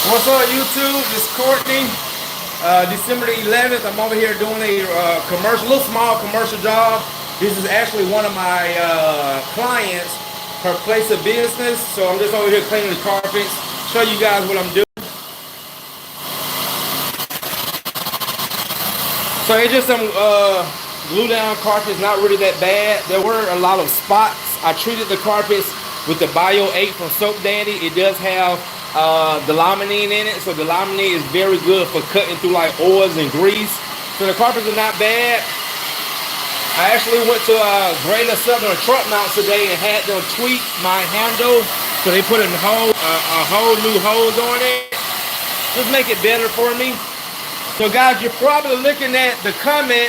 What's up, YouTube? It's Courtney. December the 11th, I'm over here doing a commercial, little small commercial job. This is actually one of my clients, her place of business. So I'm just over here cleaning the carpets, show you guys what I'm doing. So it's just some glue down carpets, not really that bad. There were a lot of spots. I treated the carpets with the Bio 8 from Soap Daddy. It does have the laminine in it, so the laminine is very good for cutting through like oils and grease. So the carpets are not bad. I actually went to Greater Southern Truckmount today and had them tweak my handle, so they put a whole new hose on it. Just make it better for me. So guys, you're probably looking at the comment.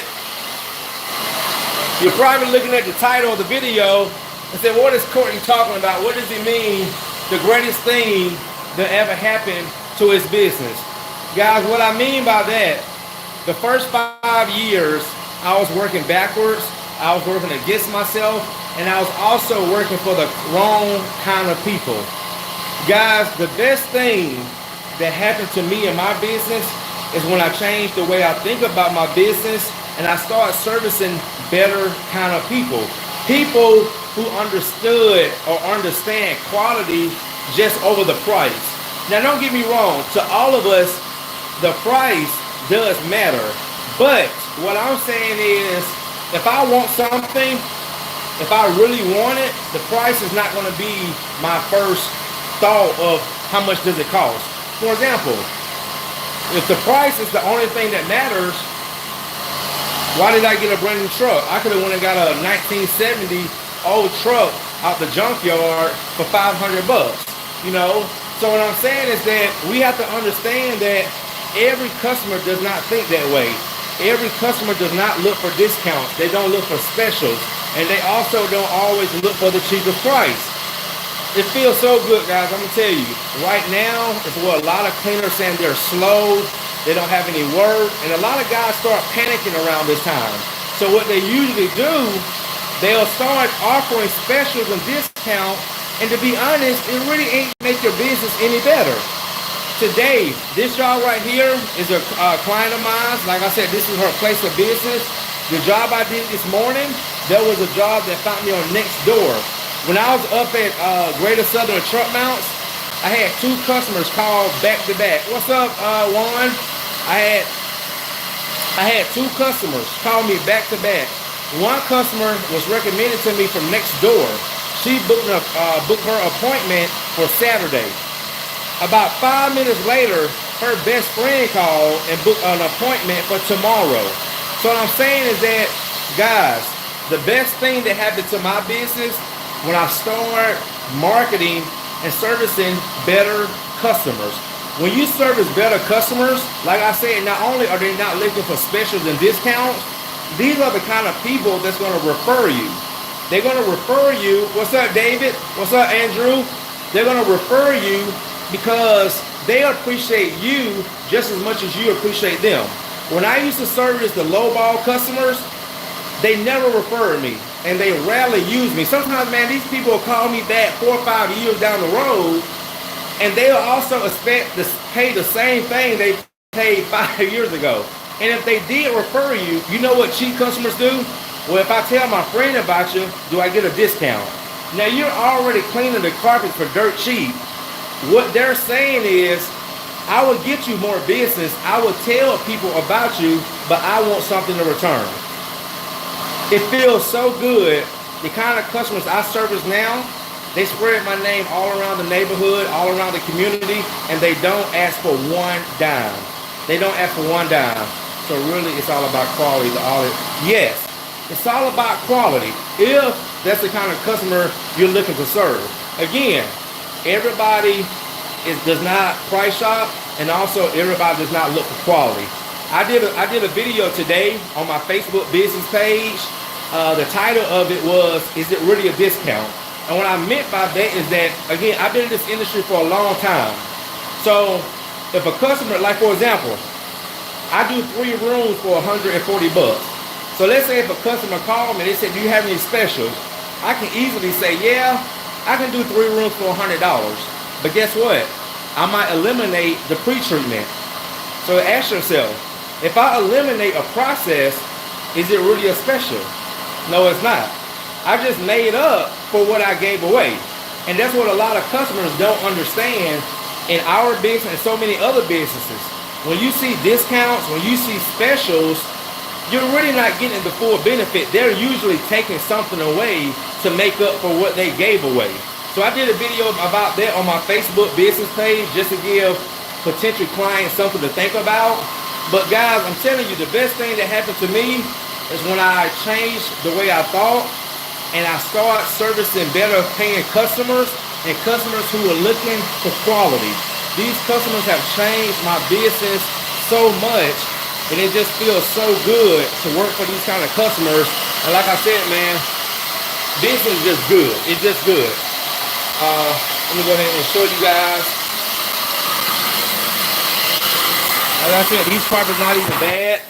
You're probably looking at the title of the video and say, what is Courtney talking about? What does he mean? The greatest thing that ever happened to his business. Guys, what I mean by that, the first 5 years, I was working backwards. I was working against myself, and I was also working for the wrong kind of people. Guys, the best thing that happened to me in my business is when I changed the way I think about my business, and I started servicing better kind of people. People who understood or understand quality just over the price. Now don't get me wrong, to all of us, the price does matter. But what I'm saying is, if I want something, if I really want it, the price is not going to be my first thought of how much does it cost. For example, if the price is the only thing that matters, why did I get a brand new truck? I could have went and got a 1970 old truck out the junkyard for 500 bucks, you know? So what I'm saying is that we have to understand that every customer does not think that way. Every customer does not look for discounts. They don't look for specials. And they also don't always look for the cheapest price. It feels so good, guys. I'm going to tell you, right now, it's what a lot of cleaners saying they're slow. They don't have any work. And a lot of guys start panicking around this time. So what they usually do, they'll start offering specials and discounts. And to be honest, it really ain't make your business any better. Today, this job right here is a client of mine. Like I said, this is her place of business. The job I did this morning, there was a job that found me on Nextdoor. When I was up at Greater Southern Truckmounts, I had 2 customers call back to back. What's up, Juan? I had 2 customers call me back to back. One customer was recommended to me from Nextdoor. She booked her appointment for Saturday. About 5 minutes later, her best friend called and booked an appointment for tomorrow. So what I'm saying is that, guys, the best thing that happened to my business when I started marketing and servicing better customers. When you service better customers, like I said, not only are they not looking for specials and discounts, these are the kind of people that's going to refer you. They're going to refer you. What's up, David? What's up, Andrew? They're going to refer you because they appreciate you just as much as you appreciate them. When I used to service the lowball customers, they never referred me, and they rarely use me. Sometimes, man, these people will call me back 4 or 5 years down the road, and they'll also expect to pay the same thing they paid 5 years ago. And if they did refer you, you know what cheap customers do? Well, if I tell my friend about you, do I get a discount? Now, you're already cleaning the carpets for dirt cheap. What they're saying is, I will get you more business. I will tell people about you, but I want something in return. It feels so good. The kind of customers I service now, they spread my name all around the neighborhood, all around the community, and they don't ask for one dime. They don't ask for one dime. So really, it's all about quality. Yes, it's all about quality. If that's the kind of customer you're looking to serve. Again, everybody does not price shop, and also everybody does not look for quality. I did a video today on my Facebook business page. The title of it was, is it really a discount? And what I meant by that is that, again, I've been in this industry for a long time. So if a customer, like for example, I do 3 rooms for 140 bucks. So let's say if a customer called me and they said, do you have any specials? I can easily say, yeah, I can do 3 rooms for $100. But guess what? I might eliminate the pre-treatment. So ask yourself, if I eliminate a process, is it really a special? No, it's not. I just made up for what I gave away. And that's what a lot of customers don't understand in our business and so many other businesses. When you see discounts, when you see specials, you're really not getting the full benefit. They're usually taking something away to make up for what they gave away. So I did a video about that on my Facebook business page just to give potential clients something to think about. But guys, I'm telling you, the best thing that happened to me is when I changed the way I thought and I started servicing better paying customers and customers who are looking for quality. These customers have changed my business so much, and it just feels so good to work for these kind of customers. And like I said, man, business is just good. It's just good. Let me go ahead and show you guys. Like I said, these carpets not even bad.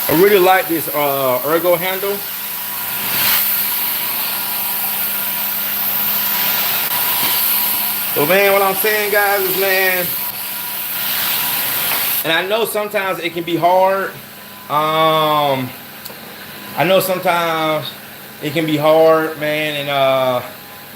I really like this ergo handle. So man, what I'm saying, guys, is man, and I know sometimes it can be hard. I know sometimes it can be hard, man, and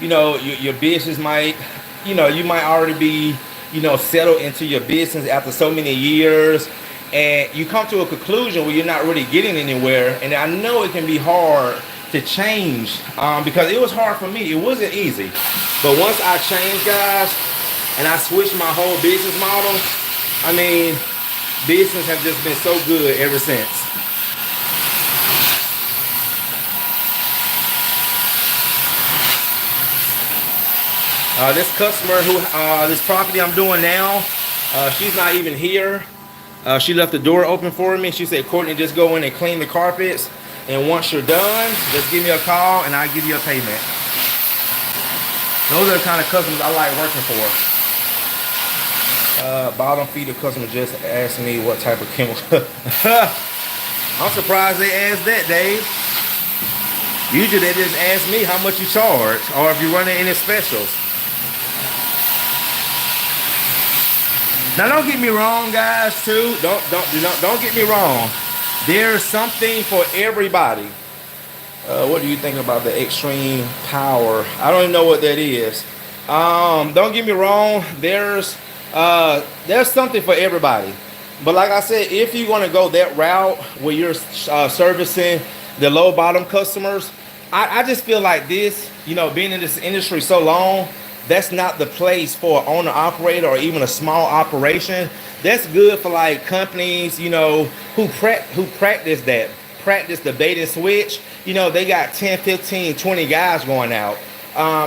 you know, your business might, you know, you might already be, you know, settled into your business after so many years, and you come to a conclusion where you're not really getting anywhere. And I know it can be hard to change because it was hard for me. It wasn't easy. But once I changed, guys, and I switched my whole business model, I mean, business has just been so good ever since. This customer who, this property I'm doing now, she's not even here. She left the door open for me. She said, Courtney, just go in and clean the carpets. And once you're done, just give me a call and I'll give you a payment. Those are the kind of customers I like working for. Bottom feeder customer just asked me what type of chemical. I'm surprised they asked that, Dave. Usually they just ask me how much you charge or if you're running any specials. Now don't get me wrong, guys, too. Don't get me wrong. There's something for everybody. What do you think about the extreme power? I don't even know what that is. Don't get me wrong. There's something for everybody. But like I said, if you're going to go that route where you're servicing the low bottom customers, I just feel like this, you know, being in this industry so long, that's not the place for an owner operator or even a small operation. That's good for like companies, you know, who practice the bait and switch. You know, they got 10, 15, 20 guys going out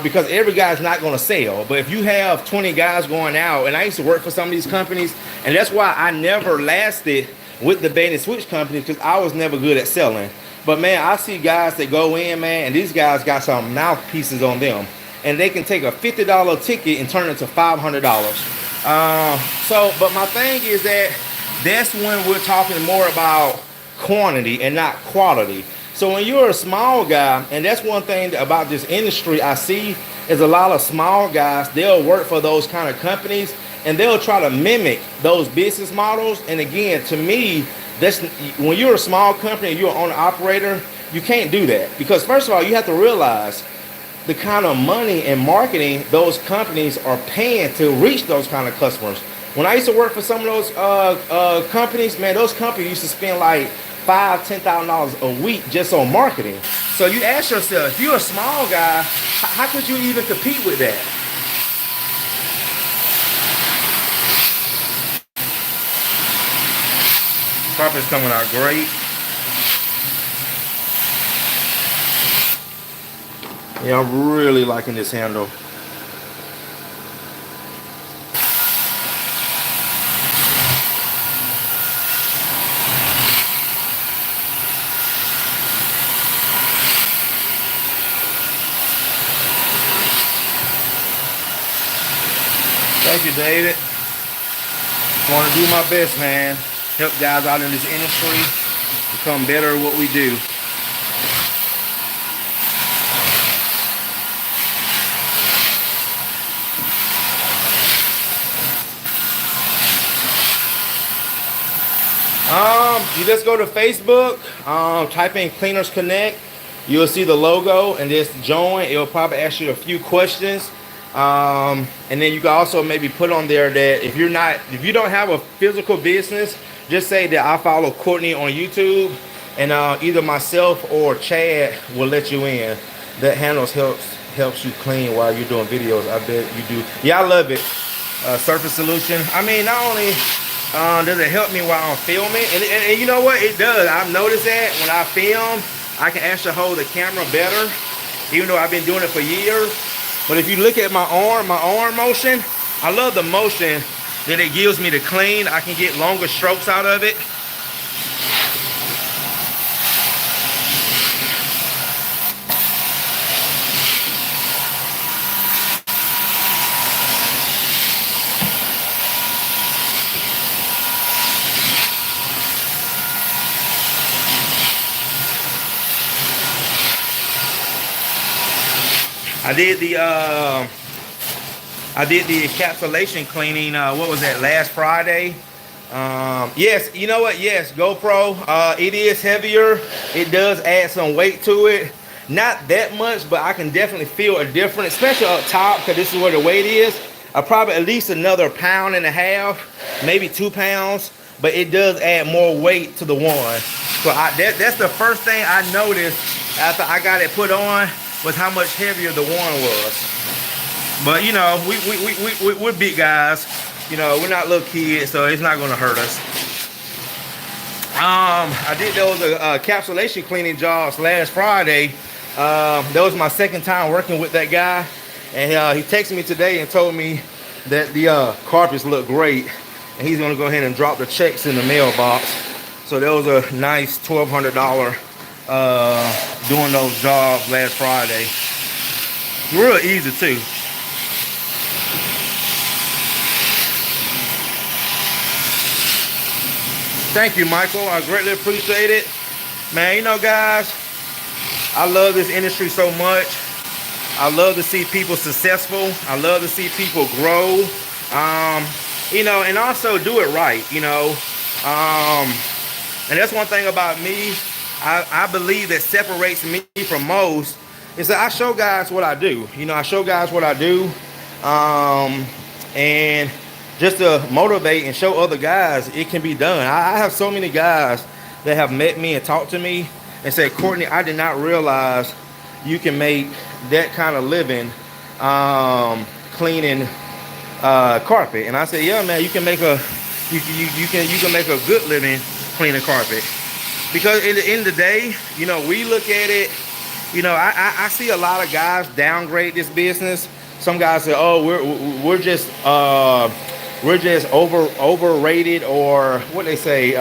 because every guy's not going to sell. But if you have 20 guys going out, and I used to work for some of these companies, and that's why I never lasted with the bait and switch companies, because I was never good at selling. But man, I see guys that go in, man, and these guys got some mouthpieces on them. And they can take a $50 ticket and turn it to $500. But my thing is that's when we're talking more about quantity and not quality. So when you're a small guy, and that's one thing about this industry I see is a lot of small guys, they'll work for those kind of companies and they'll try to mimic those business models. And again, to me, that's when you're a small company and you're an owner operator, you can't do that. Because first of all, you have to realize the kind of money and marketing those companies are paying to reach those kind of customers. When I used to work for some of those companies, man, those companies used to spend like $5,000, $10,000 a week just on marketing. So you ask yourself, if you're a small guy, how could you even compete with that? Carpet's coming out great. Yeah, I'm really liking this handle. Thank you, David. I want to do my best, man. Help guys out in this industry become better at what we do. You just go to Facebook, type in Cleaners Connect. You'll see the logo and just join. It'll probably ask you a few questions. And then you can also maybe put on there that if you don't have a physical business, just say that I follow Courtney on YouTube, and either myself or Chad will let you in. That handles helps you clean while you're doing videos. I bet you do. Yeah, I love it. Surface Solution. I mean, not only does it help me while I'm filming, and you know what? It does. I've noticed that when I film, I can actually hold the camera better, even though I've been doing it for years. But if you look at my arm motion, I love the motion that it gives me to clean. I can get longer strokes out of it. I did the encapsulation cleaning. What was that, last Friday? Yes, you know what? Yes, GoPro. It is heavier. It does add some weight to it. Not that much, but I can definitely feel a difference, especially up top, because this is where the weight is. Probably at least another 1.5 pounds, maybe 2 pounds, but it does add more weight to the one. So that's the first thing I noticed after I got it put on, was how much heavier the one was. But you know, we're big guys. You know, we're not little kids, so it's not gonna hurt us. I did those encapsulation cleaning jobs last Friday. That was my second time working with that guy, and he texted me today and told me that the carpets look great, and he's gonna go ahead and drop the checks in the mailbox. So that was a nice $1,200 doing those jobs last Friday. Real easy too. Thank you, Michael. I greatly appreciate it. Man, you know, guys, I love this industry so much. I love to see people successful. I love to see people grow. You know, and also do it right, you know. And that's one thing about me. I believe that separates me from most is that I show guys what I do. You know, I show guys what I do. And just to motivate and show other guys it can be done. I have so many guys that have met me and talked to me and said, Courtney, I did not realize you can make that kind of living cleaning carpet. And I said, yeah, man, you can make a good living cleaning carpet. Because at the end of the day, you know, we look at it, you know, I see a lot of guys downgrade this business. Some guys say, oh, we're just overrated, or what they say,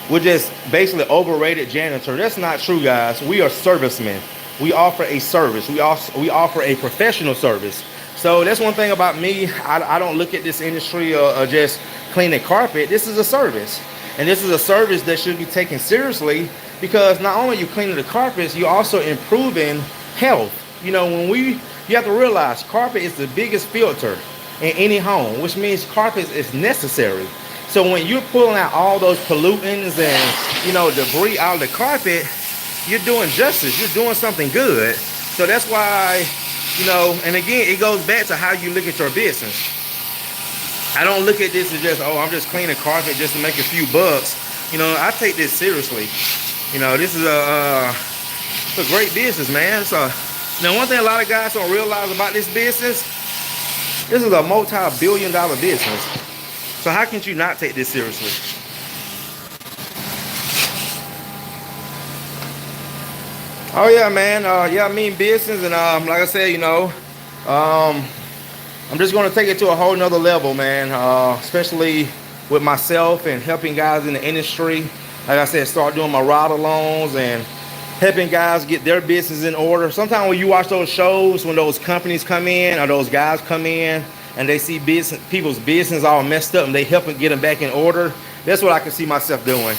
we're just basically overrated janitor. That's not true, guys. We are servicemen. We offer a service. We offer a professional service. So that's one thing about me. I don't look at this industry of just cleaning carpet. This is a service. And this is a service that should be taken seriously, because not only are you cleaning the carpets, you're also improving health. You know, you have to realize carpet is the biggest filter in any home, which means carpet is necessary. So when you're pulling out all those pollutants and, you know, debris out of the carpet, you're doing justice. You're doing something good. So that's why, you know, and again, it goes back to how you look at your business. I don't look at this as just, oh, I'm just cleaning carpet just to make a few bucks. You know, I take this seriously. You know, this is a great business, man. So, now one thing a lot of guys don't realize about this business, this is a multi-billion-dollar business. So how can you not take this seriously? Oh yeah, man. Yeah, I mean business, and like I said, um, I'm just going to take it to a whole nother level, man. Especially with myself and helping guys in the industry. Like I said, start doing my ride alongs and helping guys get their business in order. Sometimes when you watch those shows, when those companies come in or those guys come in and they see business, people's business all messed up, and they help them get them back in order, that's what I can see myself doing.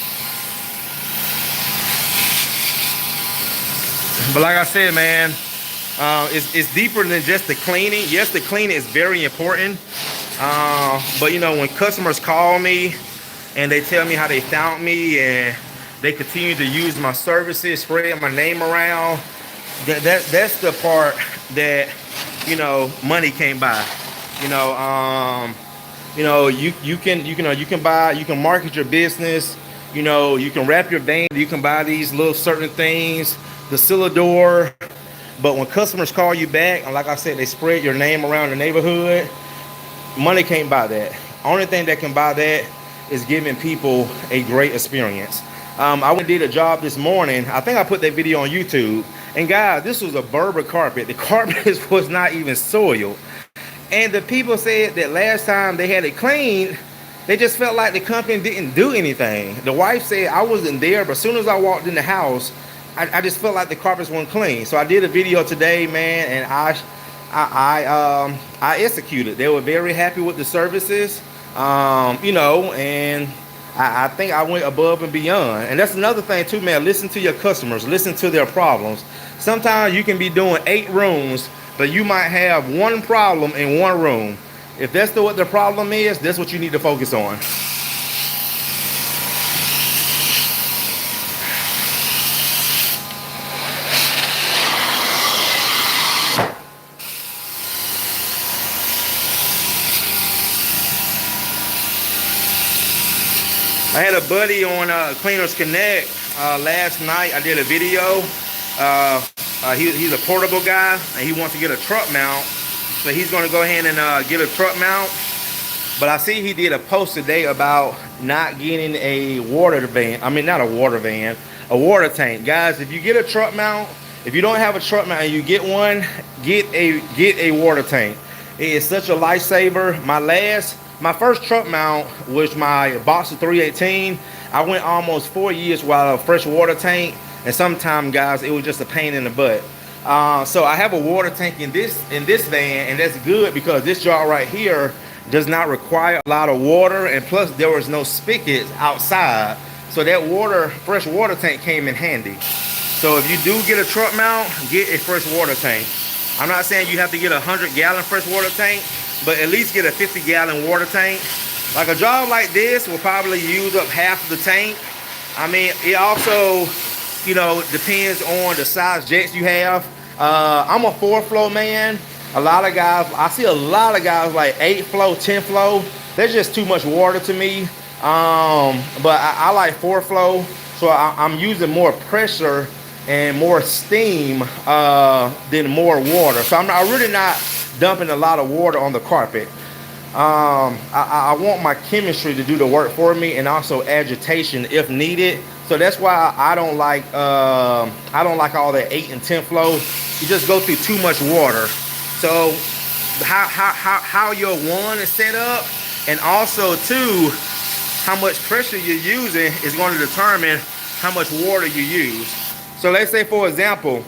But like I said, man, it's deeper than just the cleaning. Yes, the cleaning is very important. But when customers call me and they tell me how they found me and they continue to use my services, spread my name around, that's the part that money can't buy. You can market your business. You can wrap your van. You can buy these little certain things, the Sillador. But when customers call you back, and like I said, they spread your name around the neighborhood, money can't buy that. Only thing that can buy that is giving people a great experience. I went and did a job this morning. I think I put that video on YouTube. And guys, this was a Berber carpet. The carpet was not even soiled. And the people said that last time they had it cleaned, they just felt like the company didn't do anything. The wife said I wasn't there, but as soon as I walked in the house, I just felt like the carpets weren't clean. So I did a video today, man, and I executed. They were very happy with the services, and I think I went above and beyond. And that's another thing too, man. Listen to your customers. Listen to their problems. Sometimes you can be doing 8 rooms, but you might have one problem in one room. If that's what the problem is, that's what you need to focus on. I had a buddy on Cleaners Connect last night. I did a video. He's a portable guy, and he wants to get a truck mount. So he's going to go ahead and get a truck mount. But I see he did a post today about not getting a water van. I mean, not a water van, a water tank. Guys, if you get a truck mount, if you don't have a truck mount and you get one, get a water tank. It is such a lifesaver. My first truck mount was my Boxer 318. I went almost 4 years without a fresh water tank, and sometimes, guys, it was just a pain in the butt. So I have a water tank in this van, and that's good because this jar right here does not require a lot of water, and plus there was no spigots outside, so that fresh water tank came in handy. So if you do get a truck mount, get a fresh water tank. I'm not saying you have to get a 100-gallon fresh water tank, but at least get a 50-gallon water tank. Like a job like this will probably use up half of the tank. I mean, it also, depends on the size jets you have. I'm a 4-flow man. I see a lot of guys like 8-flow, 10-flow. That's just too much water to me. But I like 4-flow, so I'm using more pressure and more steam than more water. So I'm really not dumping a lot of water on the carpet. I want my chemistry to do the work for me, and also agitation if needed. So that's why I don't like all that 8 and 10 flow. You just go through too much water. So how your one is set up, and also too, how much pressure you're using is going to determine how much water you use. So let's say, for example,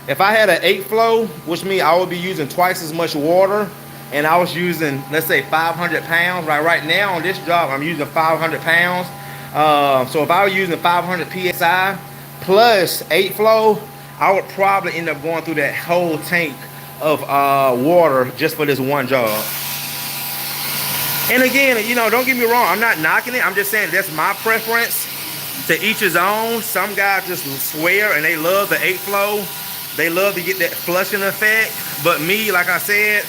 if I had an 8 flow, which means I would be using twice as much water, and I was using, let's say, 500 pounds. Right now on this job, I'm using 500 pounds. So if I was using 500 PSI plus 8 flow, I would probably end up going through that whole tank of water just for this one job. And again, don't get me wrong, I'm not knocking it. I'm just saying that's my preference. To each his own. Some guys just swear and they love the 8 flow. They love to get that flushing effect. But me, like I said,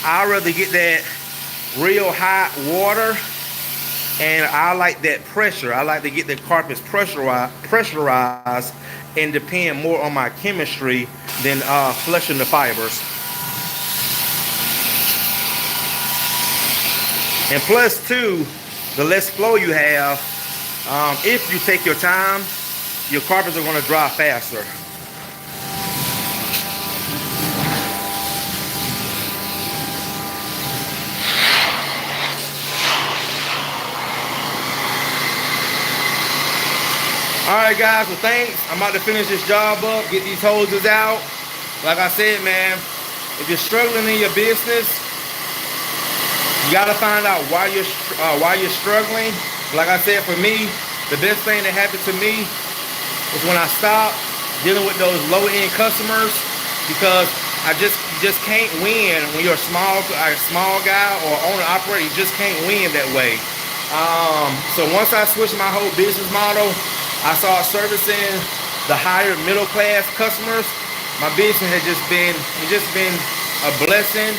I'd rather get that real hot water, and I like that pressure. I like to get the carpets pressurized and depend more on my chemistry than flushing the fibers. And plus too, the less flow you have, if you take your time, your carpets are going to dry faster. All right, guys. Well, thanks. I'm about to finish this job up, get these hoses out. Like I said, man, if you're struggling in your business, you gotta find out why you're struggling. Like I said, for me, the best thing that happened to me was when I stopped dealing with those low-end customers, because you just can't win when you're a small guy or owner operator. You just can't win that way. So once I switched my whole business model, I started servicing the higher middle class customers. My business has just been a blessing.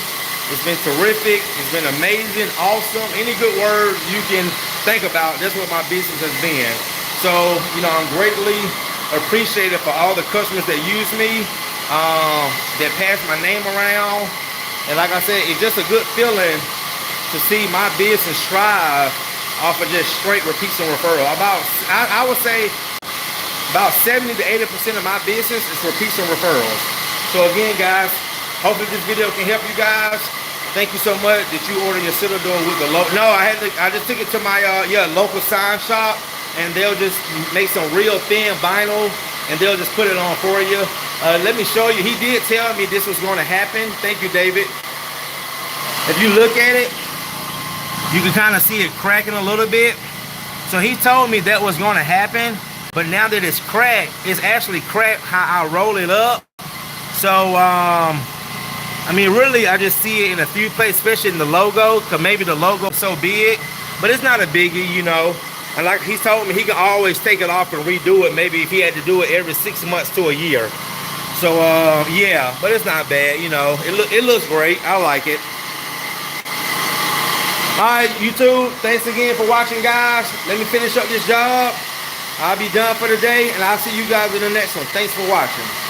It's been terrific. It's been amazing, awesome. Any good word you can think about, that's what my business has been. So, you know, I'm greatly appreciated for all the customers that use me, that pass my name around. And like I said, it's just a good feeling to see my business thrive off of just straight repeats and referral. I would say about 70 to 80% of my business is repeats and referrals. So again, guys, hopefully this video can help you guys. Thank you so much that you ordered your cedar door with the local. No, I just took it to my local sign shop, and they'll just make some real thin vinyl, and they'll just put it on for you. Let me show you. He did tell me this was going to happen. Thank you, David. If you look at it, you can kind of see it cracking a little bit. So he told me that was going to happen, but now that it's cracked, it's actually cracked how I roll it up. So, I mean, really, I just see it in a few places, especially in the logo, because maybe the logo is so big, but it's not a biggie, you know. And like he told me, he can always take it off and redo it, maybe if he had to do it every 6 months to a year. So, yeah, but it's not bad, you know. It looks great. I like it. All right, YouTube, thanks again for watching, guys. Let me finish up this job. I'll be done for the day, and I'll see you guys in the next one. Thanks for watching.